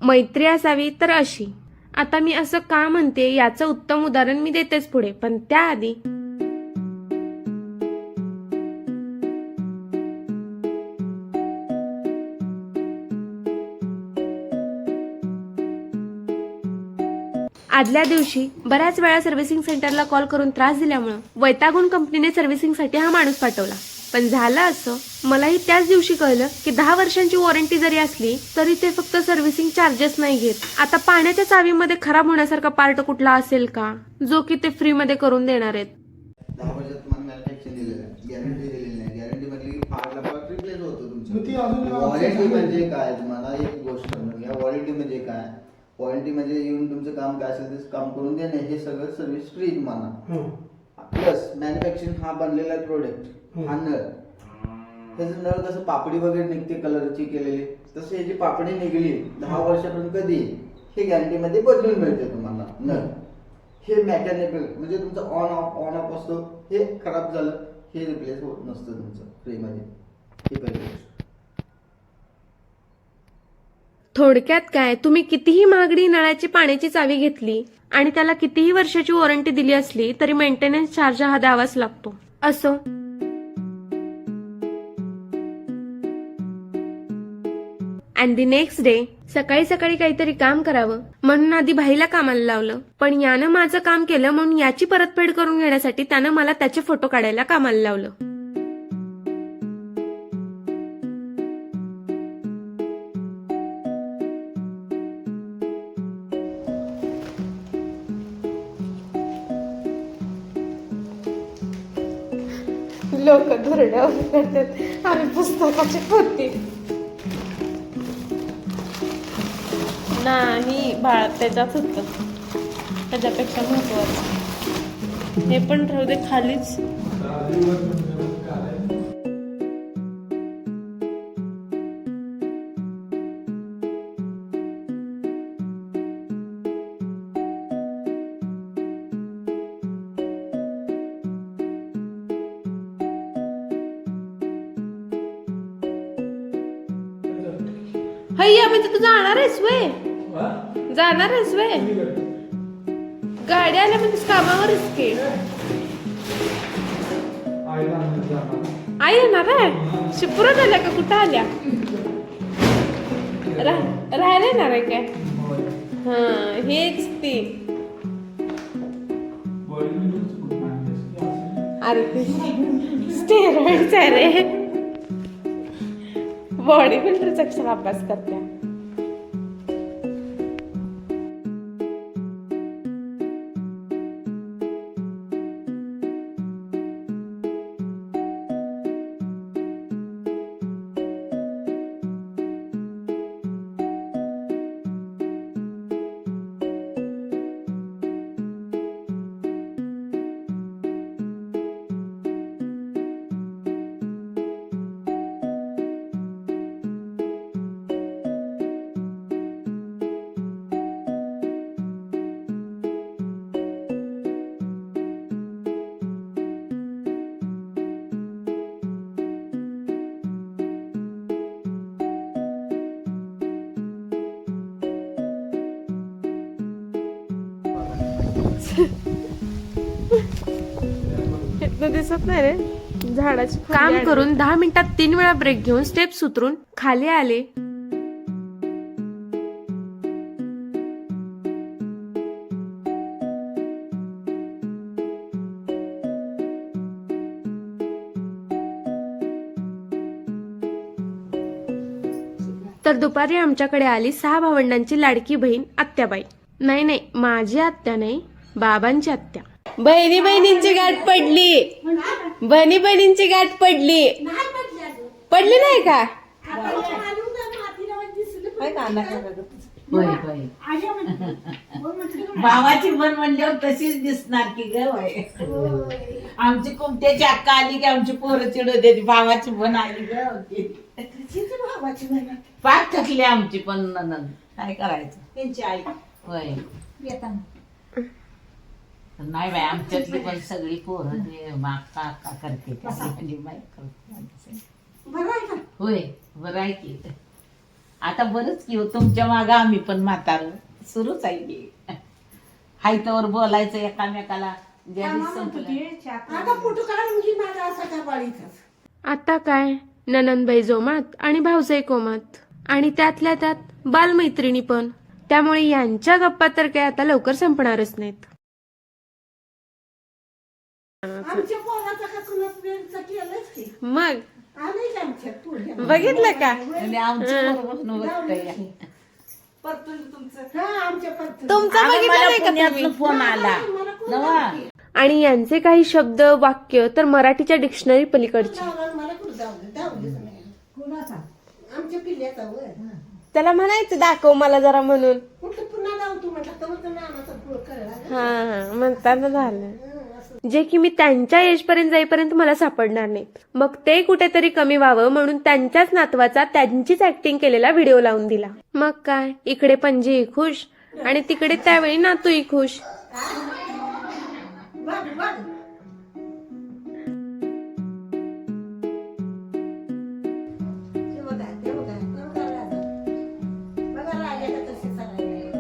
मैत्री असावी तर अशी. आता मी असं का म्हणते याचं उत्तम उदाहरण मी देतेच पुढे, पण त्याआधी आदल्या दिवशी बऱ्याच वेळा सर्व्हिसिंग सेंटरला कॉल करून त्रास दिल्यामुळं वैतागून कंपनीने सर्व्हिसिंगसाठी हा माणूस पाठवला. पण झालं असं, मलाही त्याच दिवशी कळलं की 10 वर्षांची वॉरंटी जरी असली तरी ते फक्त सर्व्हिसिंग चार्जेस नाही घेत. आता पाण्याच्या चावीमध्ये खराब होण्यासारखा पार्ट कुठला असेल का जो की ते फ्री मध्ये करून देणार आहेत? 10 वर्षात तुम्हाला मॅन्युफॅक्चर दिलेलं आहे, गॅरंटी दिलेली नाही. गॅरंटी मधली पार्टला पार्ट रिप्लेस होतो तुमचं. वॉरंटी म्हणजे काय? तुम्हाला एक गोष्ट समजून घ्या. वॉरंटी म्हणजे काय? वॉरंटी म्हणजे येऊन तुमचं काम काय असेल ते काम करून देणे, हे सगळं सर्व्हिस फ्री तुम्हाला. प्लस मॅन्युफॅक्चरिंग हा बनलेला प्रोडक्ट, हा नळ, त्याचं नळ कसं पापडी वगैरे निघते कलरची केलेली, तसं याची पापडी निघली 10 वर्षापर्यंत कधी हे गॅरंटी मध्ये बदलून मिळते तुम्हाला नळ. हे मेकॅनिकल म्हणजे तुमचं ऑन ऑफ असतो, हे खराब झालं हे रिप्लेस होत नसतं तुमचं फ्री मध्ये. हे पहिली गोष्ट. थोडक्यात काय, तुम्ही कितीही महागडी नळाची पाण्याची चावी घेतली आणि त्याला कितीही वर्षाची वॉरंटी दिली असली तरी मेंटेनन्स चार्ज हा द्यावाच लागतो. असो, अँड द नेक्स्ट डे सकाळी सकाळी काहीतरी काम करावं म्हणून आधी भाईला कामाला लावलं. पण यानं माझं काम केलं म्हणून याची परतफेड करून घेण्यासाठी त्यानं मला त्याचे फोटो काढायला कामाला लावलं. लोक धुरड्या करतात आम्ही पुस्तकाची पोती. नाही बाळ, त्याच्यात होत, त्याच्यापेक्षा महत्वाचं हे पण राहू दे खालीच. हैया म्हणजे तू जाणार आहेस वे? जाणार आहेस वे? गाडी आल्या म्हणजे कामावरच की. आई येणार आहे? शिपुरात आल्या का कुठं आल्या? राहायला येणार आहे काय? हा हेच ती. अरे ते स्टेरॉइड्स आहे रे. बॉडी बिल्डरचा कशाला अभ्यास करते? दिसत नाही रे झाडाची. काम करून 10 मिनिटात 3 वेळा ब्रेक घेऊन स्टेप्स उतरून खाली आले. तर दुपारी आमच्याकडे आली 6 भावंडांची लाडकी बहीण आत्याबाई. नाही माझी आत्या नाही, बाबांची आत्या. बहिणी बहिणींची गाठ पडली. बहिणी बहिणींची गाठ पडली. पडली नाही का? भावाची बन म्हणल्यावर तशीच दिसणार की ग. आमची कुमट्याची अक्का आली की आमची पोरं चिडवते भावाची बन आली ग. भावाची बन पाठ थकली आमची पण ननंद. काय करायचं त्यांची आई. होय नाही बाई आमच्यातली पण सगळी पोरं ते माका का करते त्या म्हणजे बाई करते. होय बरं आहे की आता बरंच की हो तुमच्या मागं आम्ही पण म्हातारं सुरूच आहे की हाय तोवर बोलायचं एकामेकाला ज्या दिवशी संपलं. आता काय ननंदबाई जोमात आणि भाऊजाई कोमात आणि त्यातल्या त्यात बालमैत्रिणी पण. त्यामुळे यांच्या गप्पा तर काय आता लवकर संपणारच नाहीत. मग बघितलं का आणि आमचं पोरगं बघतंय. तुमचं अगं, बघितलं मला नाही का तुम्ही? पुण्यातनं फोन आला नवा आणि यांचे काही शब्द वाक्य तर मराठीच्या डिक्शनरी पलीकडचे. आमच्या पिल्ल्याचा वर त्याला म्हणायचं दाखव मला जरा म्हणून. कुठं पुन्हा जाऊ तू म्हटलं तर मग नानाचा पुढं कळला हा म्हणताना झालं जे की मी त्यांच्या एज पर्यंत जाईपर्यंत मला सापडणार नाहीत. मग ते कुठेतरी कमी व्हावं म्हणून त्यांच्याच नातवाचा त्यांचीच ऍक्टिंग केलेला व्हिडिओ लावून दिला. मग काय इकडे पणजी खुश आणि तिकडे त्यावेळी नातूही खुश. बघ बघ ते बघा ते बघा ते बघा राजा बघा राजाला कसे सरायला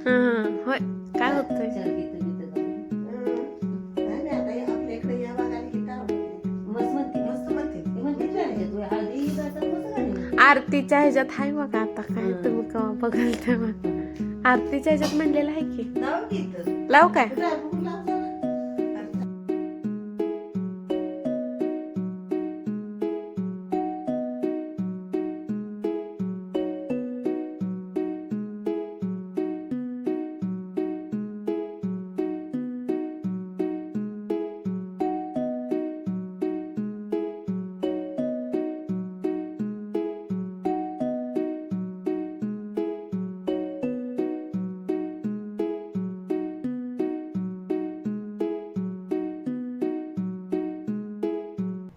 होय काय होतंय नाही आता आपल्या इकडे या भागाला गीत आवडते. मस्त म्हणते. आरतीच्या ह्याच्यात आहे बघा आता काय तुम्ही केव्हा बघाल तेव्हा आरतीच्या ह्याच्यात म्हणलेलं आहे की लाव गीत. लाव काय लाव जरा.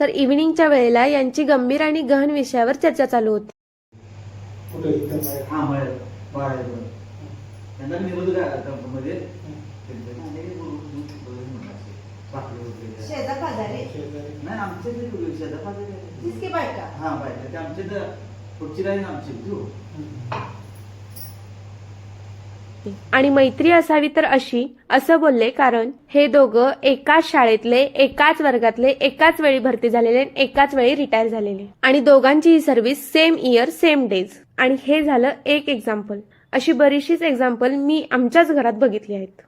तर इव्हिनिंगच्या वेळेला यांची गंभीर आणि गहन विषयावर चर्चा चालू होती. हा बाहेर त्यांना निरोध मध्ये शेजापाजारी. नाही आमच्या शेजापाजारी तीच की बायका. हा बायका ते आमच्या तर पुढची राहील आमची तू आणि मैत्री असावी तर अशी असं बोलले कारण हे दोघं एकाच शाळेतले एकाच वर्गातले एकाच वेळी भरती झालेले एकाच वेळी रिटायर झालेले आणि दोघांची ही service same year same days. आणि हे झालं एक एक्झाम्पल. अशी बरीचशीच एक्झाम्पल मी आमच्याच घरात बघितली आहेत.